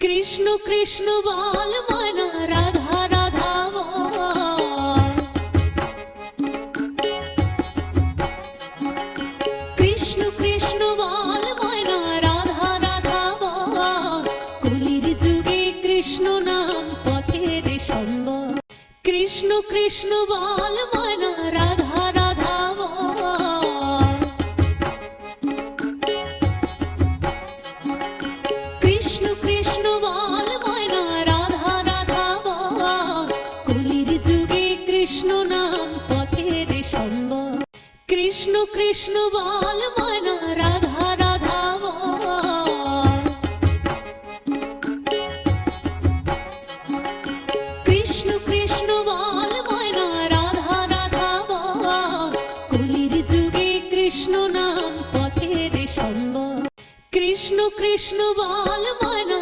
কৃষ্ণ কৃষ্ণ বল ময়না, রাধা রাধা বল। কৃষ্ণ কৃষ্ণ বল ময়না, রাধা রাধা বল। কলির যুগে কৃষ্ণ নাম পথের সম্বল। কৃষ্ণ কৃষ্ণ বল ময়না, রাধা রাধা বল। কৃষ্ণ কৃষ্ণ বল ময়না, রাধা রাধা বল। কলির যুগে কৃষ্ণ নাম পথের সম্বল। কৃষ্ণ কৃষ্ণ বল ময়না, রাধা রাধা বল। কৃষ্ণ কৃষ্ণ বল ময়না, রাধা রাধা বল। কলির যুগে কৃষ্ণ নাম পথের সম্বল। কৃষ্ণ কৃষ্ণ বল ময়না,